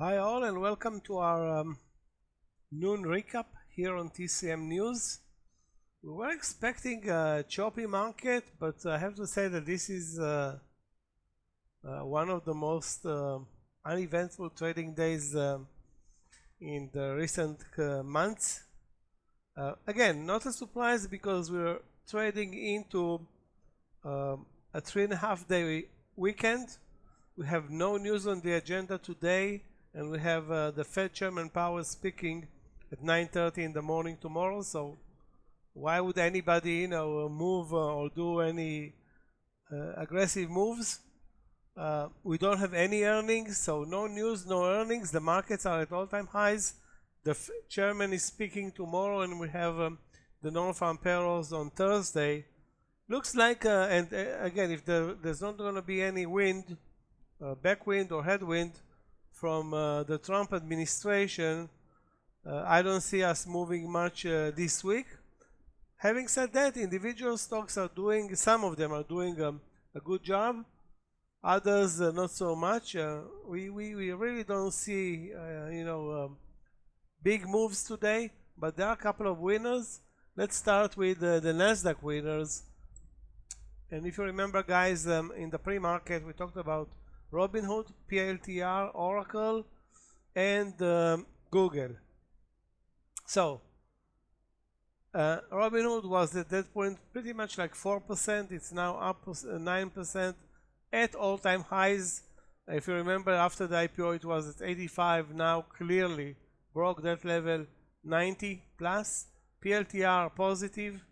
Hi all and welcome to our noon recap here on TCM News. We were expecting a choppy market, but I have to say that this is one of the most uneventful trading days in the recent months. Again, not a surprise because we're trading into a 3.5-day weekend. We have no news on the agenda today, and we have the Fed Chairman Powell speaking at 9:30 in the morning tomorrow. So why would anybody, move or do any aggressive moves? We don't have any earnings, so no news, no earnings. The markets are at all-time highs. The chairman is speaking tomorrow, and we have the non-farm payrolls on Thursday. Looks like, again, if there's not going to be any wind, backwind or headwind from the Trump administration, I don't see us moving much this week. Having said that, individual stocks are doing, some of them are doing a good job, others not so much. We really don't see big moves today, but there are a couple of winners. Let's start with the Nasdaq winners. And if you remember, guys, in the pre-market we talked about Robinhood, PLTR, Oracle, and Google. So Robinhood was at that point pretty much like 4%. It's now up 9% at all-time highs. If you remember, after the IPO it was at 85. Now clearly broke that level, 90 plus. PLTR positive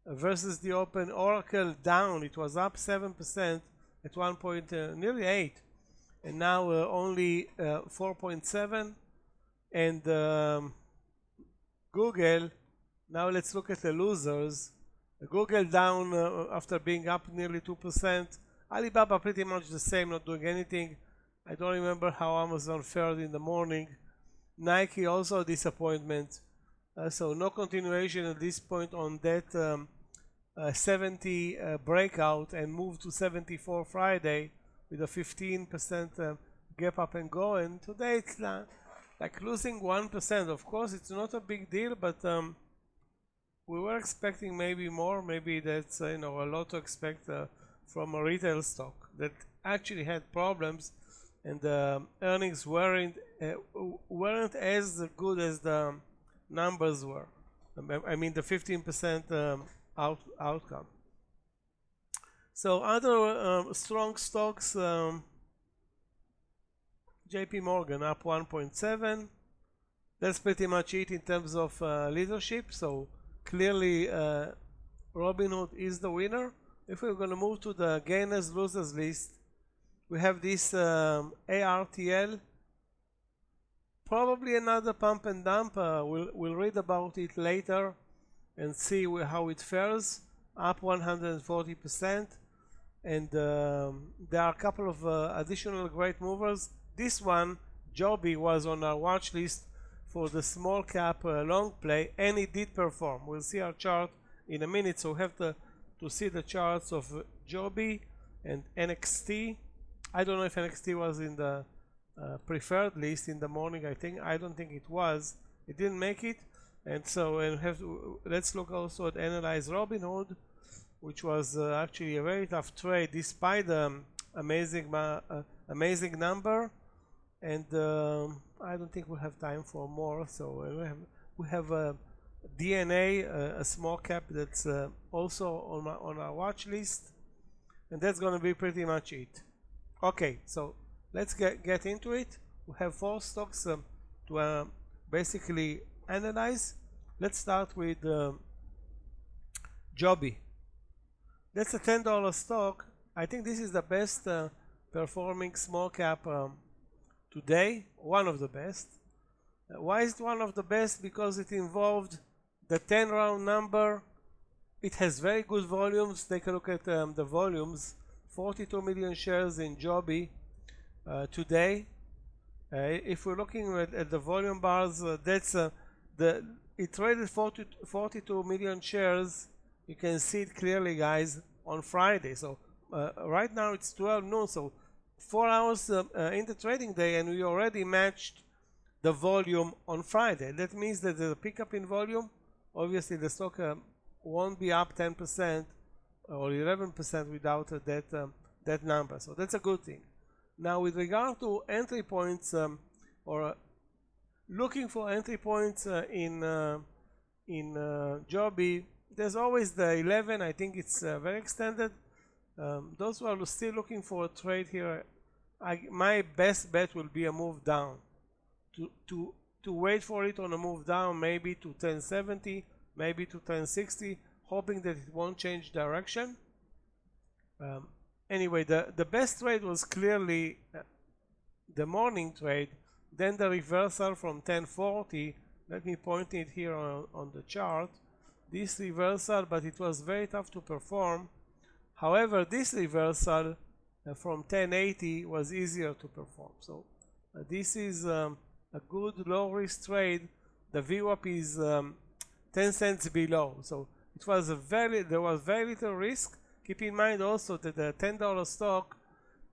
versus the open. Oracle down. It was up 7% at one point, nearly 8, and now only 4.7. And Google, now let's look at the losers. Google down after being up nearly 2%. Alibaba pretty much the same, not doing anything. I don't remember how Amazon fared in the morning. Nike also a disappointment. So no continuation at this point on that 70 breakout, and move to 74 Friday with a 15% gap up and go. And today it's like losing 1%. Of course, it's not a big deal, but we were expecting maybe more. Maybe that's a lot to expect from a retail stock that actually had problems, and the earnings weren't as good as the numbers were. I mean the 15% outcome. So other strong stocks, JP Morgan up 1.7. That's pretty much it in terms of leadership. So clearly Robinhood is the winner. If we're going to move to the gainers losers list, we have this ARTL, probably another pump and dump. We'll read about it later and see how it fares. Up 140%, and there are a couple of additional great movers. This one, Joby, was on our watch list for the small cap long play, and it did perform. We'll see our chart in a minute, so we have to see the charts of Joby and NXT. I don't know if NXT was in the preferred list in the morning. I don't think it was. It didn't make it. And so let's look also at analyze Robinhood, which was actually a very tough trade despite the amazing number. And I don't think we'll have time for more. So we have a DNA, a small cap that's also on our watch list, and that's going to be pretty much it. Okay, so let's get into it. We have 4 stocks to basically analyze. Let's start with Joby. That's a $10 stock. I think this is the best performing small cap today, one of the best. Why is it one of the best? Because it involved the 10 round number. It has very good volumes. Take a look at the volumes. 42 million shares in Joby today. If we're looking at the volume bars, that's it traded 42 million shares. You can see it clearly, guys, on Friday. So right now it's 12 noon, so 4 hours in the trading day, and we already matched the volume on Friday. That means that there's a pickup in volume. Obviously the stock won't be up 10% or 11% without that number, so that's a good thing. Now with regard to entry points, or looking for entry points in Joby, there's always the 11. I think it's very extended. Those who are still looking for a trade here, my best bet will be a move down. To wait for it on a move down, maybe to 1070, maybe to 1060, hoping that it won't change direction. Anyway, the best trade was clearly the morning trade, then the reversal from 1040. Let me point it here on the chart. This reversal, but it was very tough to perform. However, this reversal from 1080 was easier to perform. So this is a good low risk trade. The VWAP is 10 cents below, so it was there was very little risk. Keep in mind also that the $10 stock,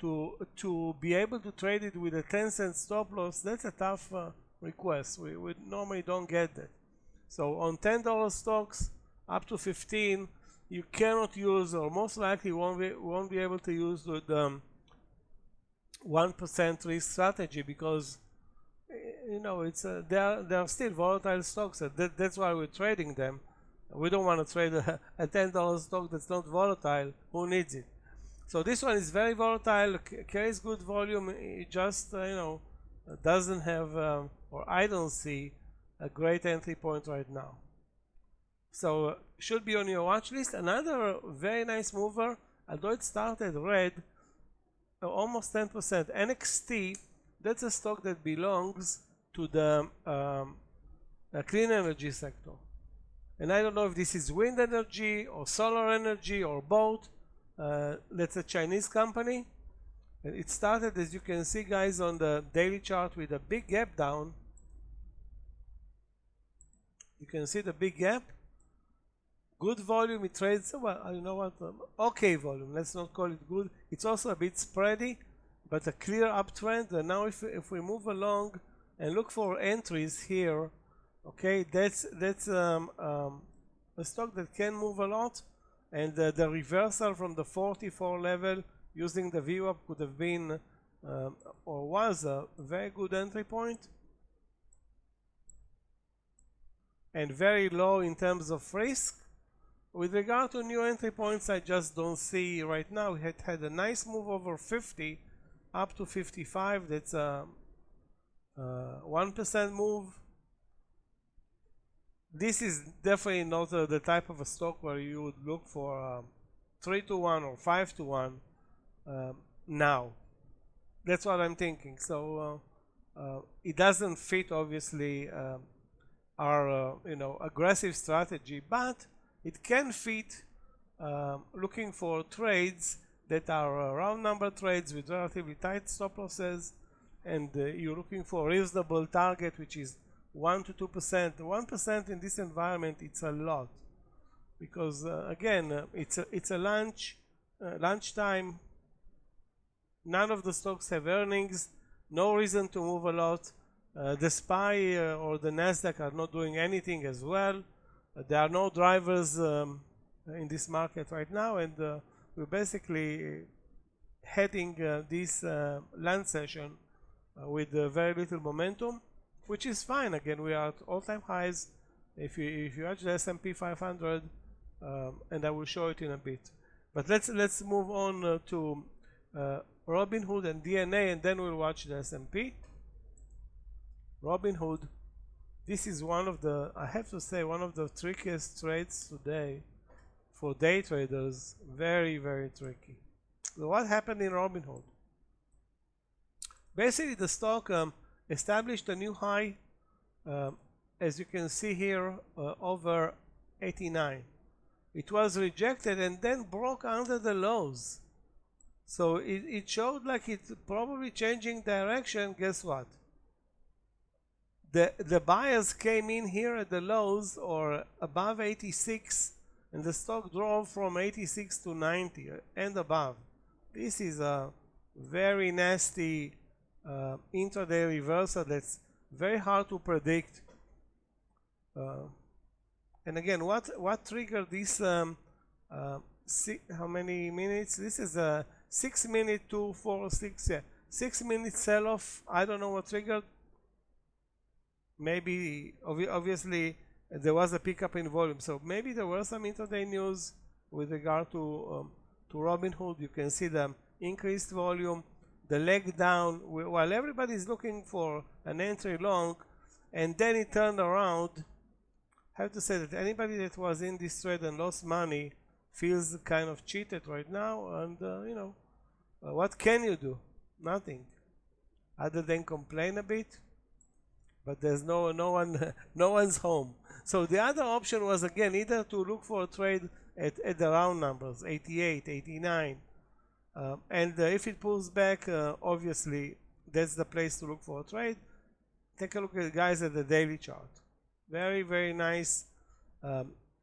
to be able to trade it with a 10-cent stop loss, that's a tough request. We normally don't get that. So on $10 stocks up to 15, you cannot use, or most likely won't be able to use the 1% risk strategy, because you know they are still volatile stocks. That's why we're trading them. We don't want to trade a $10 stock that's not volatile. Who needs it? So this one is very volatile, carries good volume. It just doesn't have, or I don't see a great entry point right now. So should be on your watch list. Another very nice mover, although it started red, almost 10%. NXT, that's a stock that belongs to the clean energy sector. And I don't know if this is wind energy or solar energy or both. That's a Chinese company. And it started, as you can see, guys, on the daily chart with a big gap down. You can see the big gap. Good volume. It trades, well, you know what, okay volume. Let's not call it good. It's also a bit spready, but a clear uptrend. And now if we move along and look for entries here, okay, that's a stock that can move a lot, and the reversal from the 44 level using the VWAP could have been or was a very good entry point, and very low in terms of risk. With regard to new entry points, I just don't see right now. We had a nice move over 50 up to 55. That's a 1% move. This is definitely not the type of a stock where you would look for 3 to 1 or 5 to 1 now. That's what I'm thinking. So it doesn't fit, obviously, our aggressive strategy, but it can fit looking for trades that are round number trades with relatively tight stop losses, and you're looking for a reasonable target, which is 1 to 2%. 1% in this environment, it's a lot, because again, it's a lunchtime. None of the stocks have earnings. No reason to move a lot. The SPY or the Nasdaq are not doing anything as well. There are no drivers in this market right now, and we're basically heading this land session with very little momentum, which is fine. Again, we are at all-time highs. If you watch the S&P 500, and I will show it in a bit. But let's move on to Robinhood and DNA, and then we'll watch the S&P. Robinhood. This is one of the, I have to say, one of the trickiest trades today for day traders. Very, very tricky. So what happened in Robinhood? Basically, the stock established a new high, as you can see here, over 89. It was rejected and then broke under the lows. So it showed like it's probably changing direction. Guess what? The buyers came in here at the lows or above 86, and the stock drove from 86 to 90 and above. This is a very nasty intraday reversal that's very hard to predict. And again, what triggered this? How many minutes? This is a 6 minute, 2, 4, 6, yeah, 6 minute sell-off. I don't know what triggered. Maybe obviously there was a pickup in volume, so maybe there were some intraday news with regard to Robinhood. You can see the increased volume, the leg down while everybody is looking for an entry long, and then it turned around. I have to say that anybody that was in this trade and lost money feels kind of cheated right now, and you know, what can you do? Nothing other than complain a bit, but there's no one no one's home. So the other option was again either to look for a trade at the round numbers 88, 89, and if it pulls back, obviously that's the place to look for a trade. Take a look at guys at the daily chart. Very, very nice.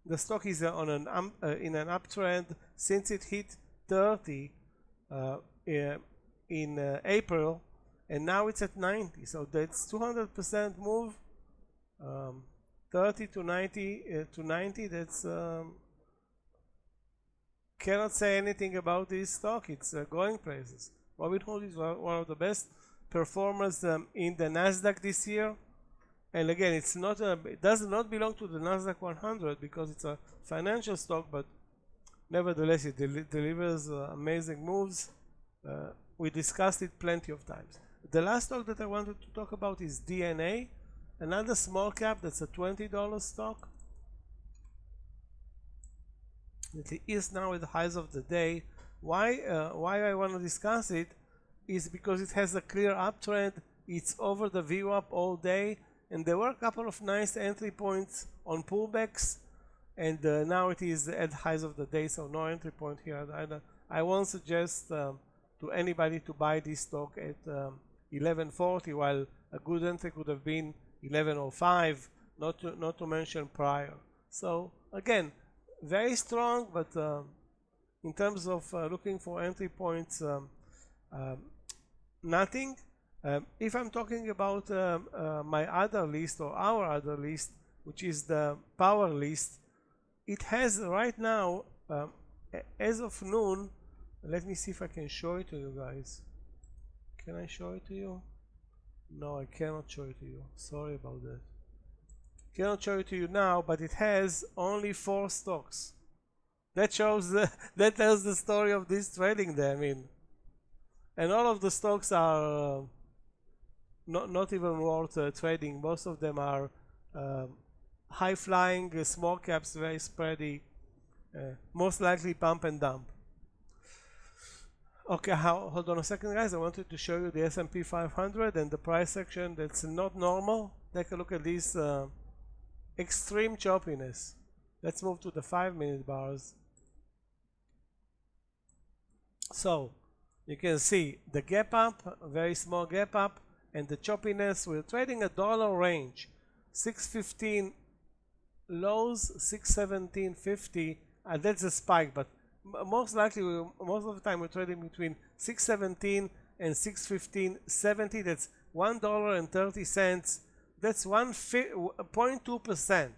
The stock is on an in an uptrend since it hit 30 in April, and now it's at 90. So that's 200% move. 30 to 90 That's cannot say anything about this stock. It's going places. Robinhood is one of the best performers in the Nasdaq this year. And again, it does not belong to the Nasdaq 100 because it's a financial stock, but nevertheless it delivers amazing moves. We discussed it plenty of times. The last stock that I wanted to talk about is DNA, another small cap that's a $20 stock. It is now at the highs of the day. Why I want to discuss it is because it has a clear uptrend. It's over the VWAP all day. And there were a couple of nice entry points on pullbacks, and now it is at highs of the day, so no entry point here either. I won't suggest to anybody to buy this stock at 1140, while a good entry could have been 1105, not to mention prior. So again, very strong, but in terms of looking for entry points, nothing. If I'm talking about my other list or our other list, which is the power list, it has right now, as of noon, let me see if I can show it to you guys. Can I show it to you? No, I cannot show it to you. Sorry about that. Cannot show it to you now, but it has only 4 stocks. That shows that tells the story of this trading day. I mean, and all of the stocks are not even worth trading. Most of them are high flying, small caps, very spready, most likely pump and dump. Okay, hold on a second, guys. I wanted to show you the S&P 500 and the price action that's not normal. Take a look at this extreme choppiness. Let's move to the 5-minute bars. So you can see the gap up, a very small gap up, and the choppiness. We're trading a dollar range, 615 lows, 617.50, and that's a spike, but most likely most of the time we're trading between 617 and 615.70. That's $1.30. That's 0.2%.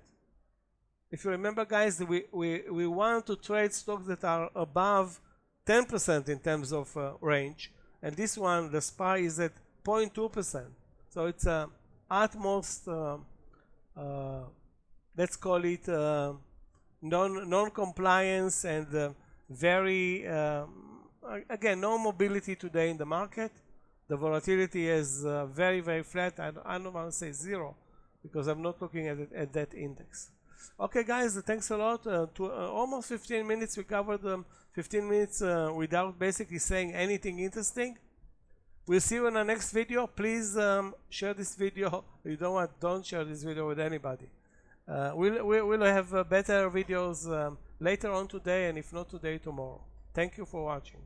If you remember, guys, we want to trade stocks that are above 10% in terms of range, and this one, the SPY, is at 0.2%. So it's utmost, let's call it non-compliance, and very, again, no mobility today in the market. The volatility is very, very flat. I don't want to say zero because I'm not looking at it at that index. Okay, guys, thanks a lot. Almost 15 minutes. We covered 15 minutes without basically saying anything interesting. We'll see you in the next video. Please share this video. You don't share this video with anybody. We'll have better videos later on today, and if not today, tomorrow. Thank you for watching.